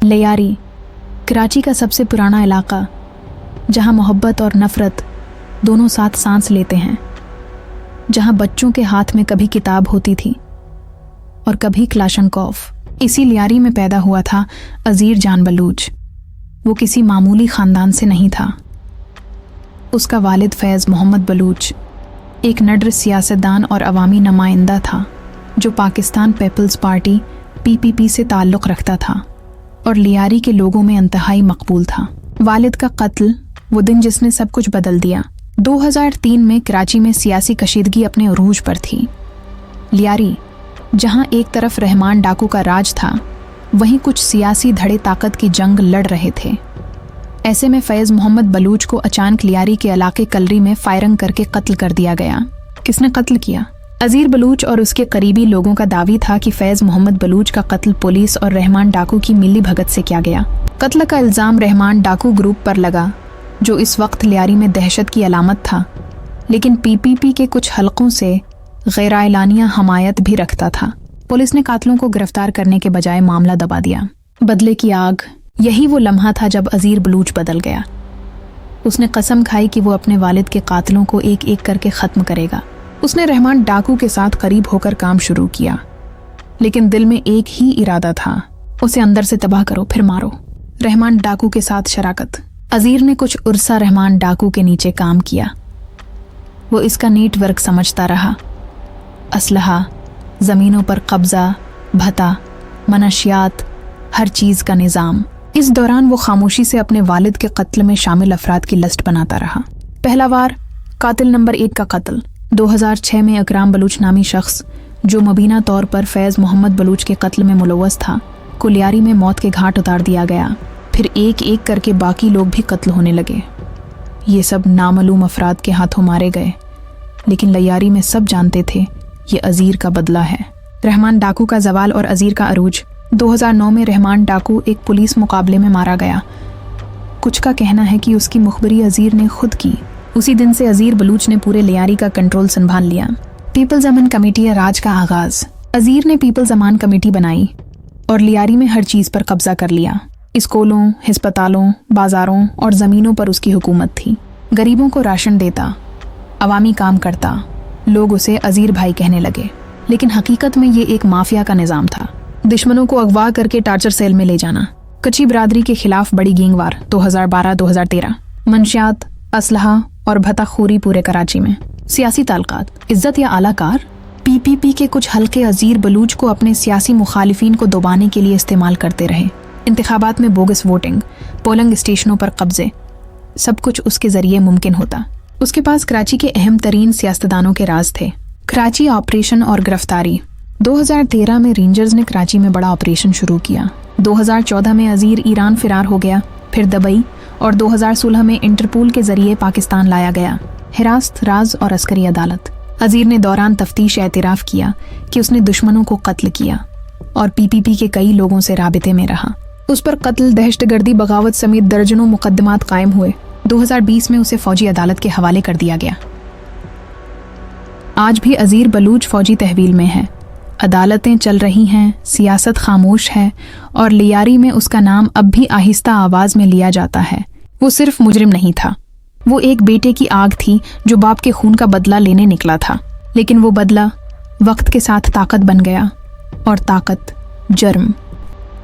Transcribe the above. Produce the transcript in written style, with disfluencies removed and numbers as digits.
लियारी कराची का सबसे पुराना इलाका, जहां मोहब्बत और नफ़रत दोनों साथ सांस लेते हैं, जहां बच्चों के हाथ में कभी किताब होती थी और कभी क्लाशनकोफ। इसी लियारी में पैदा हुआ था अज़ीर जान बलूच। वो किसी मामूली ख़ानदान से नहीं था। उसका वालिद फैज़ मोहम्मद बलूच एक नड्र सियासतदान और अवामी नुमाइंदा था जो पाकिस्तान पीपल्स पार्टी PPP से ताल्लुक़ रखता था और लियारी के लोगों में इंतहाई मकबूल था। वालिद का कत्ल वो दिन जिसने सब कुछ बदल दिया। 2003 में कराची में सियासी कशीदगी अपने उरूज पर थी। लियारी जहां एक तरफ रहमान डाकू का राज था, वहीं कुछ सियासी धड़े ताकत की जंग लड़ रहे थे। ऐसे में फैज़ मोहम्मद बलूच को अचानक लियारी के इलाके कलरी में फायरिंग करके कत्ल कर दिया गया। किसने कत्ल किया? अज़ीर बलूच और उसके करीबी लोगों का दावी था कि फैज़ मोहम्मद बलूच का कत्ल पुलिस और रहमान डाकू की मिली भगत से किया गया। कत्ल का इल्ज़ाम रहमान डाकू ग्रुप पर लगा, जो इस वक्त लियारी में दहशत की अलामत था, लेकिन PPP के कुछ हलकों से गैर-एलानिया हमायत भी रखता था। पुलिस ने कातिलों को गिरफ्तार करने के बजाय मामला दबा दिया। बदले की आग, यही वो लम्हा था जब अज़ीर बलूच बदल गया। उसने कसम खाई कि वो अपने वालिद के कातिलों को एक एक करके ख़त्म करेगा। उसने रहमान डाकू के साथ करीब होकर काम शुरू किया, लेकिन दिल में एक ही इरादा था, उसे अंदर से तबाह करो फिर मारो। रहमान डाकू के साथ शराकत। अज़ीर ने कुछ उर्सा रहमान डाकू के नीचे काम किया। वो इसका नेटवर्क समझता रहा। असलहा, ज़मीनों पर कब्ज़ा, भत्ता, मनशियात, हर चीज़ का निज़ाम। इस दौरान वो खामोशी से अपने वालिद के कत्ल में शामिल अफराद की लिस्ट बनाता रहा। पहला वार, कातिल नंबर 1 का कत्ल। 2006 में इकराम बलूच नामी शख्स, जो मुबीना तौर पर फैज़ मोहम्मद बलूच के कत्ल में मुलव्वस था, को लियारी में मौत के घाट उतार दिया गया। फिर एक एक करके बाकी लोग भी कत्ल होने लगे। ये सब नामालूम अफराद के हाथों मारे गए, लेकिन लियारी में सब जानते थे ये अज़ीर का बदला है। रहमान डाकू का जवाल और अज़ीर का अरूज। 2009 में रहमान डाकू एक पुलिस मुकाबले में मारा गया। कुछ का कहना है कि उसकी मुखबरी अज़ीर ने खुद की। उसी दिन से अज़ीर बलूच ने पूरे लियारी का कंट्रोल संभाल लिया। पीपल्स अमन कमेटी राज का आगाज़। अज़ीर ने पीपल्स अमान कमेटी बनाई और लियारी में हर चीज़ पर कब्जा कर लिया। स्कूलों, हिस्पतालों, बाज़ारों और ज़मीनों पर उसकी हुकूमत थी। गरीबों को राशन देता, अवामी काम करता। लोग उसे अज़ीर भाई कहने लगे, लेकिन हकीकत में ये एक माफिया का निज़ाम था। दुश्मनों को अगवा करके टार्चर सेल में ले जाना। कच्ची बरादरी के खिलाफ बड़ी गैंगवार 2012-2013। मंशियात, असलहा और भत्ताखोरी पूरे कराची में। सियासी ताल्लुकात, इज्जत या आलाकार। PPP के कुछ हल्के अज़ीर बलूच को अपने सियासी मुखालिफिन को दबाने के लिए इस्तेमाल करते रहे। इंतखाबात में बोगस वोटिंग, पोलिंग स्टेशनों पर कब्जे, सब कुछ उसके ज़रिए मुमकिन होता। उसके पास कराची के अहम तरीन सियासतदानों के राज थे। कराची ऑपरेशन और गिरफ्तारी। 2013 में रेंजर्स ने कराची में बड़ा ऑपरेशन शुरू किया। 2014 में अज़ीर ईरान फिरार हो गया, फिर दुबई, और 2016 में इंटरपोल के ज़रिए पाकिस्तान लाया गया। हिरासत, राज और अस्करी अदालत। अज़ीर ने दौरान तफ्तीश एतराफ़ किया कि उसने दुश्मनों को कत्ल किया और PPP के कई लोगों से राबिते में रहा। उस पर कत्ल, दहशतगर्दी, बगावत समेत दर्जनों मुकदमात कायम हुए। 2020 में उसे फ़ौजी अदालत के हवाले कर दिया गया। आज भी अज़ीर बलूच फ़ौजी तहवील में है। अदालतें चल रही हैं, सियासत खामोश है, और लियारी में उसका नाम अब भी आहिस्ता आवाज़ में लिया जाता है। वो सिर्फ मुजरिम नहीं था, वो एक बेटे की आग थी जो बाप के खून का बदला लेने निकला था। लेकिन वो बदला वक्त के साथ ताकत बन गया, और ताकत जर्म।